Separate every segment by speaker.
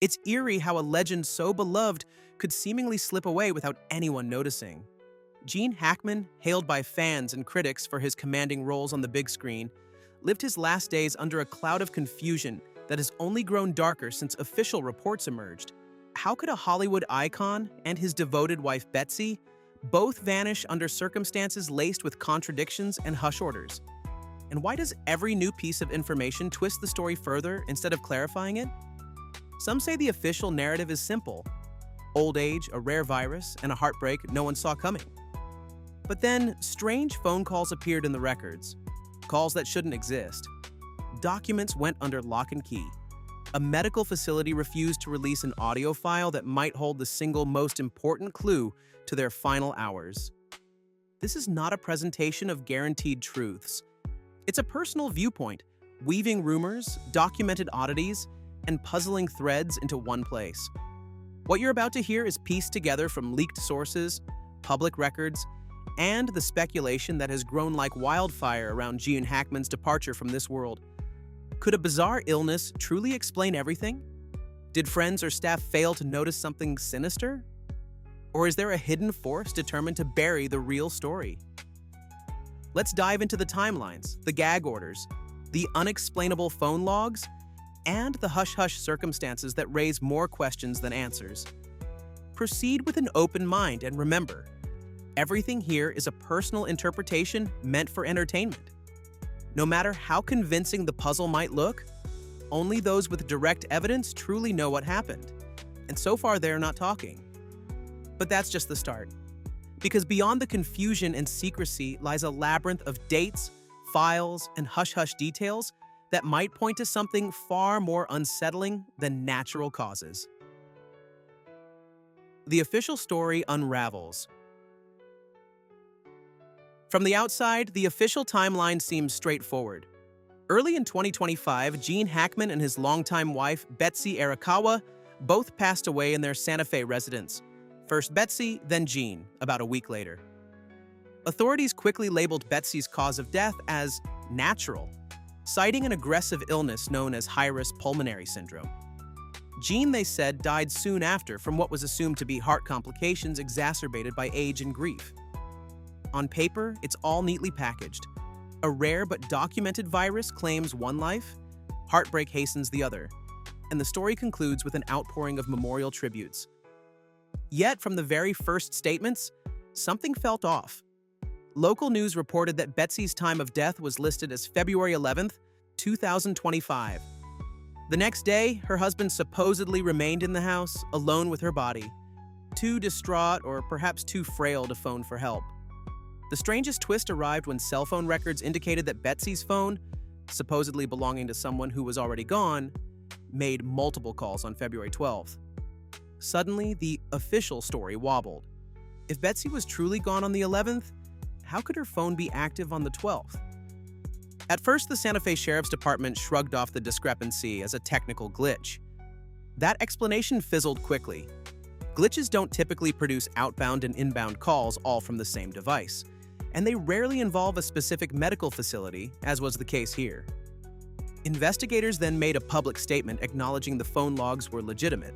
Speaker 1: It's eerie how a legend so beloved could seemingly slip away without anyone noticing. Gene Hackman, hailed by fans and critics for his commanding roles on the big screen, lived his last days under a cloud of confusion that has only grown darker since official reports emerged. How could a Hollywood icon and his devoted wife Betsy both vanish under circumstances laced with contradictions and hush orders? And why does every new piece of information twist the story further instead of clarifying it? Some say the official narrative is simple: old age, a rare virus, and a heartbreak no one saw coming. But then, strange phone calls appeared in the records. Calls that shouldn't exist. Documents went under lock and key. A medical facility refused to release an audio file that might hold the single most important clue to their final hours. This is not a presentation of guaranteed truths. It's a personal viewpoint, weaving rumors, documented oddities, and puzzling threads into one place. What you're about to hear is pieced together from leaked sources, public records, and the speculation that has grown like wildfire around Gene Hackman's departure from this world. Could a bizarre illness truly explain everything? Did friends or staff fail to notice something sinister? Or is there a hidden force determined to bury the real story? Let's dive into the timelines, the gag orders, the unexplainable phone logs, and the hush-hush circumstances that raise more questions than answers. Proceed with an open mind and remember, everything here is a personal interpretation meant for entertainment. No matter how convincing the puzzle might look, only those with direct evidence truly know what happened. And so far, they're not talking. But that's just the start. Because beyond the confusion and secrecy lies a labyrinth of dates, files, and hush-hush details that might point to something far more unsettling than natural causes. The official story unravels. From the outside, the official timeline seems straightforward. Early in 2025, Gene Hackman and his longtime wife, Betsy Arakawa, both passed away in their Santa Fe residence. First Betsy, then Gene, about a week later. Authorities quickly labeled Betsy's cause of death as natural, citing an aggressive illness known as hirus pulmonary syndrome. Gene, they said, died soon after from what was assumed to be heart complications exacerbated by age and grief. On paper, it's all neatly packaged. A rare but documented virus claims one life, heartbreak hastens the other, and the story concludes with an outpouring of memorial tributes. Yet, from the very first statements, something felt off. Local news reported that Betsy's time of death was listed as February 11th, 2025. The next day, her husband supposedly remained in the house, alone with her body, too distraught or perhaps too frail to phone for help. The strangest twist arrived when cell phone records indicated that Betsy's phone, supposedly belonging to someone who was already gone, made multiple calls on February 12th. Suddenly, the official story wobbled. If Betsy was truly gone on the 11th, how could her phone be active on the 12th? At first, the Santa Fe Sheriff's Department shrugged off the discrepancy as a technical glitch. That explanation fizzled quickly. Glitches don't typically produce outbound and inbound calls all from the same device, and they rarely involve a specific medical facility, as was the case here. Investigators then made a public statement acknowledging the phone logs were legitimate.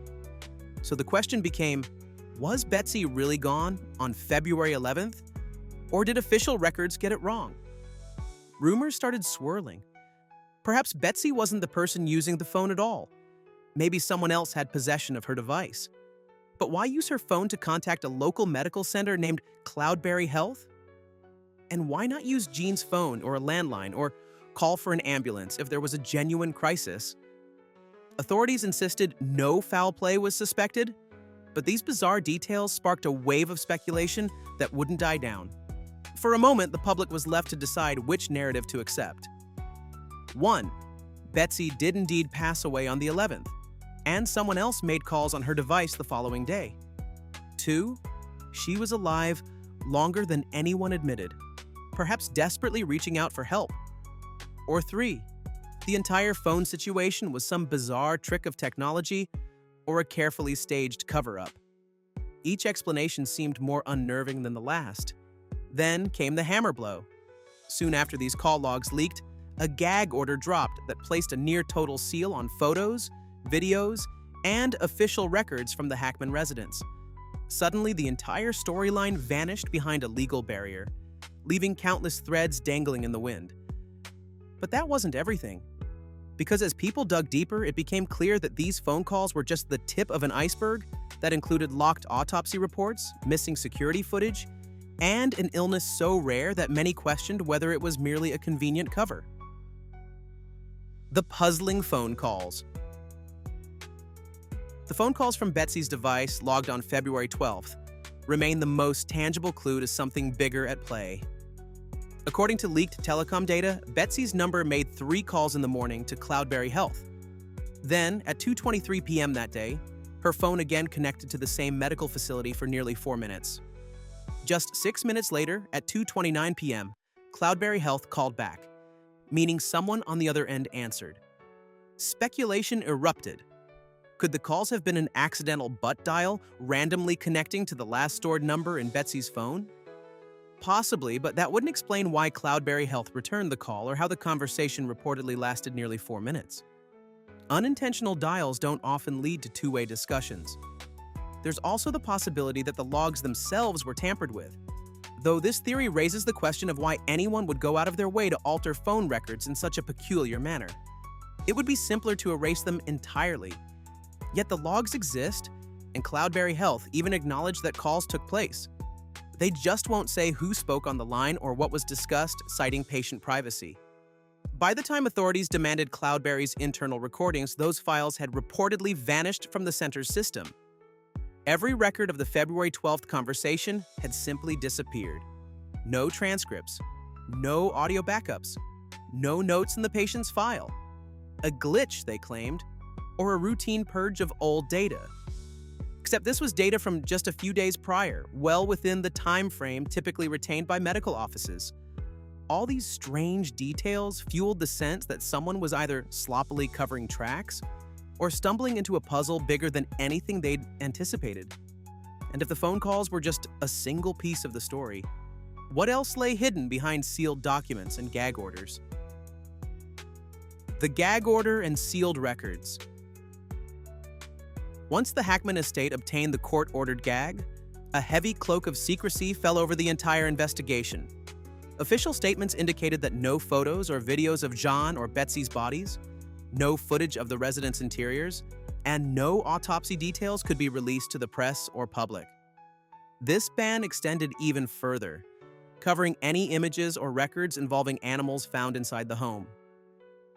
Speaker 1: So the question became, was Betsy really gone on February 11th? Or did official records get it wrong? Rumors started swirling. Perhaps Betsy wasn't the person using the phone at all. Maybe someone else had possession of her device. But why use her phone to contact a local medical center named Cloudberry Health? And why not use Gene's phone or a landline or call for an ambulance if there was a genuine crisis? Authorities insisted no foul play was suspected, but these bizarre details sparked a wave of speculation that wouldn't die down. For a moment, the public was left to decide which narrative to accept. 1. Betsy did indeed pass away on the 11th, and someone else made calls on her device the following day. 2. She was alive longer than anyone admitted, perhaps desperately reaching out for help. Or 3. The entire phone situation was some bizarre trick of technology or a carefully staged cover-up. Each explanation seemed more unnerving than the last. Then came the hammer blow. Soon after these call logs leaked, a gag order dropped that placed a near-total seal on photos, videos, and official records from the Hackman residence. Suddenly, the entire storyline vanished behind a legal barrier, leaving countless threads dangling in the wind. But that wasn't everything. Because as people dug deeper, it became clear that these phone calls were just the tip of an iceberg that included locked autopsy reports, missing security footage, and an illness so rare that many questioned whether it was merely a convenient cover. The puzzling phone calls. The phone calls from Betsy's device, logged on February 12th, remain the most tangible clue to something bigger at play. According to leaked telecom data, Betsy's number made 3 calls in the morning to Cloudberry Health. Then, at 2:23 p.m. that day, her phone again connected to the same medical facility for nearly 4 minutes. Just 6 minutes later, at 2:29 p.m., Cloudberry Health called back, meaning someone on the other end answered. Speculation erupted. Could the calls have been an accidental butt dial, randomly connecting to the last stored number in Betsy's phone? Possibly, but that wouldn't explain why Cloudberry Health returned the call or how the conversation reportedly lasted nearly 4 minutes. Unintentional dials don't often lead to two-way discussions. There's also the possibility that the logs themselves were tampered with, though this theory raises the question of why anyone would go out of their way to alter phone records in such a peculiar manner. It would be simpler to erase them entirely. Yet the logs exist, and Cloudberry Health even acknowledged that calls took place. They just won't say who spoke on the line or what was discussed, citing patient privacy. By the time authorities demanded Cloudberry's internal recordings, those files had reportedly vanished from the center's system. Every record of the February 12th conversation had simply disappeared. No transcripts, no audio backups, no notes in the patient's file. A glitch, they claimed, or a routine purge of old data. Except this was data from just a few days prior, well within the time frame typically retained by medical offices. All these strange details fueled the sense that someone was either sloppily covering tracks or stumbling into a puzzle bigger than anything they'd anticipated. And if the phone calls were just a single piece of the story, what else lay hidden behind sealed documents and gag orders? The gag order and sealed records. Once the Hackman estate obtained the court-ordered gag, a heavy cloak of secrecy fell over the entire investigation. Official statements indicated that no photos or videos of John or Betsy's bodies, no footage of the residence interiors, and no autopsy details could be released to the press or public. This ban extended even further, covering any images or records involving animals found inside the home.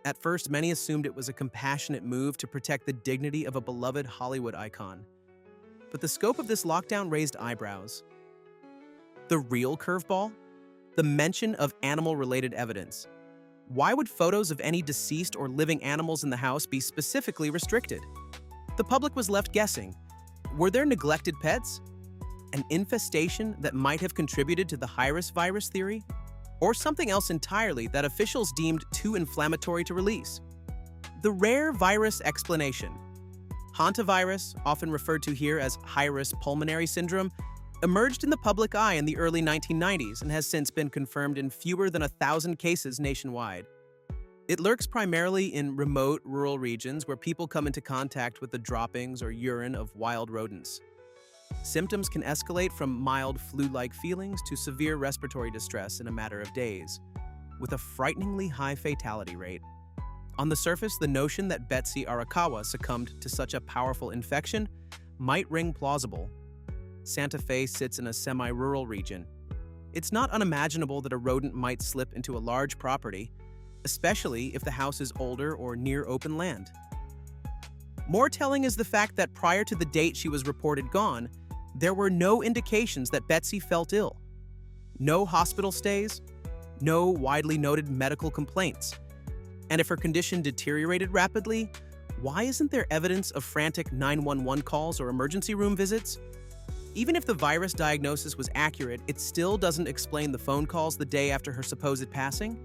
Speaker 1: At first, many assumed it was a compassionate move to protect the dignity of a beloved Hollywood icon. But the scope of this lockdown raised eyebrows. The real curveball? The mention of animal-related evidence. Why would photos of any deceased or living animals in the house be specifically restricted? The public was left guessing. Were there neglected pets? An infestation that might have contributed to the hirus virus theory? Or something else entirely that officials deemed too inflammatory to release? The rare virus explanation. Hantavirus, often referred to here as hirus pulmonary syndrome, emerged in the public eye in the early 1990s and has since been confirmed in fewer than 1,000 cases nationwide. It lurks primarily in remote, rural regions where people come into contact with the droppings or urine of wild rodents. Symptoms can escalate from mild flu-like feelings to severe respiratory distress in a matter of days, with a frighteningly high fatality rate. On the surface, the notion that Betsy Arakawa succumbed to such a powerful infection might ring plausible. Santa Fe sits in a semi-rural region. It's not unimaginable that a rodent might slip into a large property, especially if the house is older or near open land. More telling is the fact that prior to the date she was reported gone, there were no indications that Betsy felt ill. No hospital stays, no widely noted medical complaints. And if her condition deteriorated rapidly, why isn't there evidence of frantic 911 calls or emergency room visits? Even if the virus diagnosis was accurate, it still doesn't explain the phone calls the day after her supposed passing,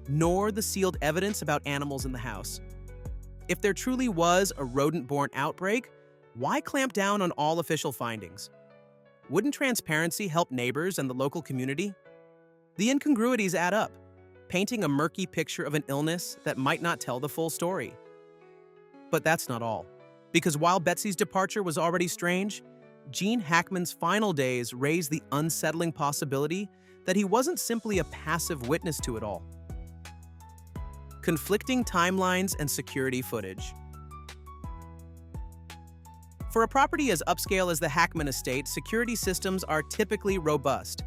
Speaker 1: nor the sealed evidence about animals in the house. If there truly was a rodent-borne outbreak, why clamp down on all official findings? Wouldn't transparency help neighbors and the local community? The incongruities add up, painting a murky picture of an illness that might not tell the full story. But that's not all. Because while Betsy's departure was already strange, Gene Hackman's final days raised the unsettling possibility that he wasn't simply a passive witness to it all. Conflicting timelines and security footage. For a property as upscale as the Hackman estate, security systems are typically robust.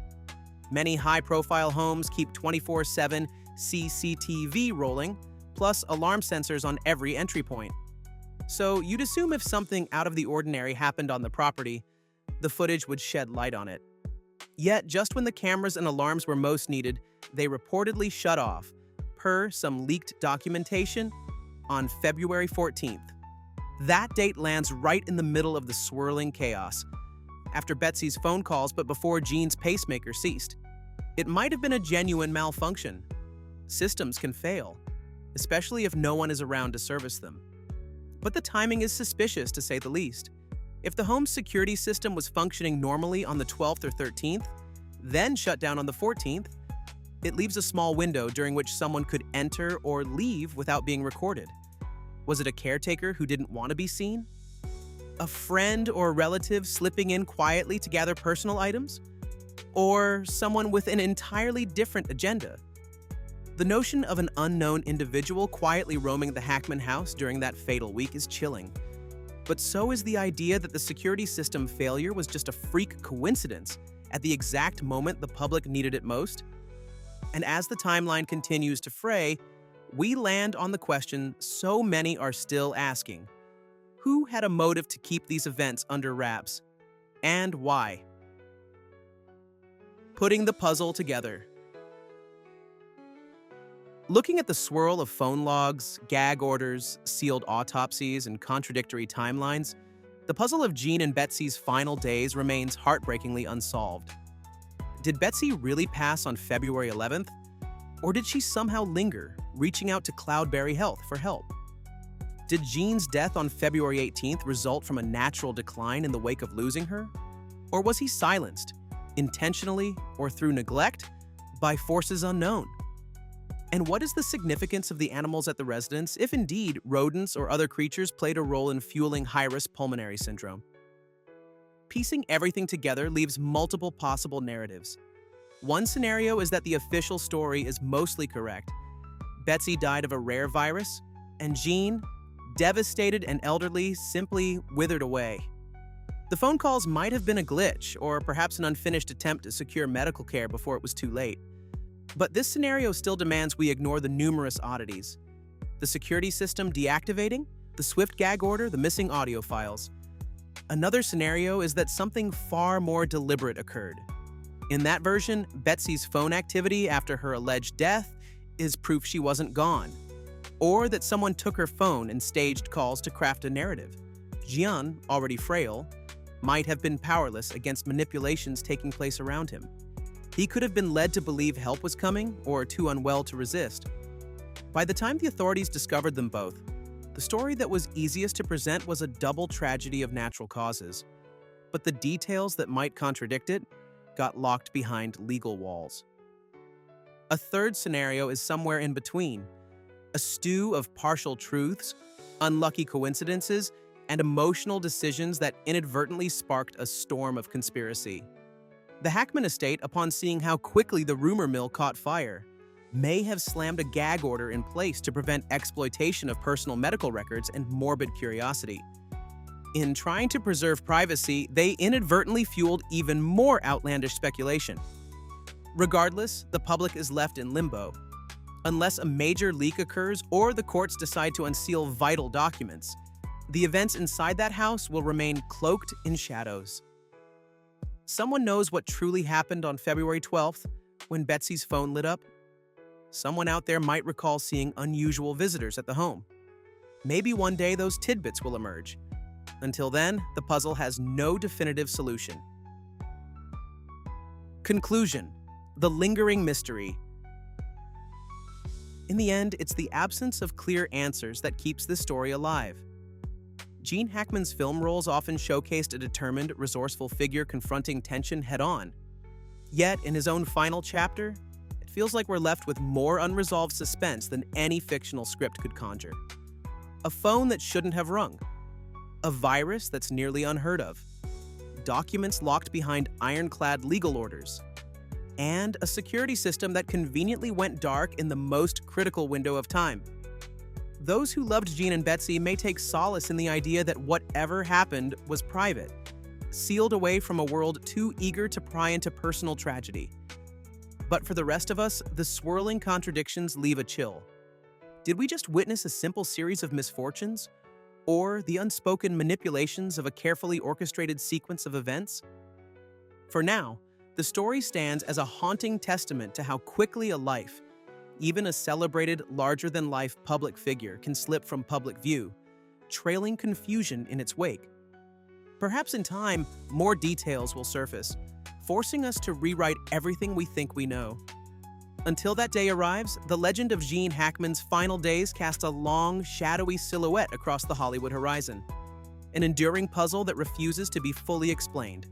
Speaker 1: Many high-profile homes keep 24/7 CCTV rolling, plus alarm sensors on every entry point. So you'd assume if something out of the ordinary happened on the property, the footage would shed light on it. Yet, just when the cameras and alarms were most needed, they reportedly shut off, per some leaked documentation, on February 14th. That date lands right in the middle of the swirling chaos, after Betsy's phone calls but before Gene's pacemaker ceased. It might have been a genuine malfunction. Systems can fail, especially if no one is around to service them. But the timing is suspicious, to say the least. If the home's security system was functioning normally on the 12th or 13th, then shut down on the 14th, it leaves a small window during which someone could enter or leave without being recorded. Was it a caretaker who didn't want to be seen? A friend or relative slipping in quietly to gather personal items? Or someone with an entirely different agenda? The notion of an unknown individual quietly roaming the Hackman house during that fatal week is chilling. But so is the idea that the security system failure was just a freak coincidence at the exact moment the public needed it most. And as the timeline continues to fray, we land on the question so many are still asking. Who had a motive to keep these events under wraps? And why? Putting the puzzle together. Looking at the swirl of phone logs, gag orders, sealed autopsies, and contradictory timelines, the puzzle of Gene and Betsy's final days remains heartbreakingly unsolved. Did Betsy really pass on February 11th? Or did she somehow linger, reaching out to Cloudberry Health for help? Did Gene's death on February 18th result from a natural decline in the wake of losing her? Or was he silenced, intentionally or through neglect, by forces unknown? And what is the significance of the animals at the residence if indeed rodents or other creatures played a role in fueling hirus pulmonary syndrome? Piecing everything together leaves multiple possible narratives. One scenario is that the official story is mostly correct. Betsy died of a rare virus, and Gene, devastated and elderly, simply withered away. The phone calls might have been a glitch, or perhaps an unfinished attempt to secure medical care before it was too late. But this scenario still demands we ignore the numerous oddities. The security system deactivating, the swift gag order, the missing audio files. Another scenario is that something far more deliberate occurred. In that version, Betsy's phone activity after her alleged death is proof she wasn't gone. Or that someone took her phone and staged calls to craft a narrative. Jian, already frail, might have been powerless against manipulations taking place around him. He could have been led to believe help was coming or too unwell to resist. By the time the authorities discovered them both, the story that was easiest to present was a double tragedy of natural causes. But the details that might contradict it got locked behind legal walls. A third scenario is somewhere in between, a stew of partial truths, unlucky coincidences, and emotional decisions that inadvertently sparked a storm of conspiracy. The Hackman estate, upon seeing how quickly the rumor mill caught fire, may have slammed a gag order in place to prevent exploitation of personal medical records and morbid curiosity. In trying to preserve privacy, they inadvertently fueled even more outlandish speculation. Regardless, the public is left in limbo. Unless a major leak occurs or the courts decide to unseal vital documents, the events inside that house will remain cloaked in shadows. Someone knows what truly happened on February 12th when Betsy's phone lit up. Someone out there might recall seeing unusual visitors at the home. Maybe one day those tidbits will emerge. Until then, the puzzle has no definitive solution. Conclusion: the lingering mystery. In the end, it's the absence of clear answers that keeps this story alive. Gene Hackman's film roles often showcased a determined, resourceful figure confronting tension head-on. Yet, in his own final chapter, it feels like we're left with more unresolved suspense than any fictional script could conjure. A phone that shouldn't have rung. a virus that's nearly unheard of, documents locked behind ironclad legal orders, and a security system that conveniently went dark in the most critical window of time. Those who loved Jean and Betsy may take solace in the idea that whatever happened was private, sealed away from a world too eager to pry into personal tragedy. But for the rest of us, the swirling contradictions leave a chill. Did we just witness a simple series of misfortunes? Or the unspoken manipulations of a carefully orchestrated sequence of events? For now, the story stands as a haunting testament to how quickly a life, even a celebrated, larger-than-life public figure, can slip from public view, trailing confusion in its wake. Perhaps in time, more details will surface, forcing us to rewrite everything we think we know. Until that day arrives, the legend of Gene Hackman's final days cast a long, shadowy silhouette across the Hollywood horizon, an enduring puzzle that refuses to be fully explained.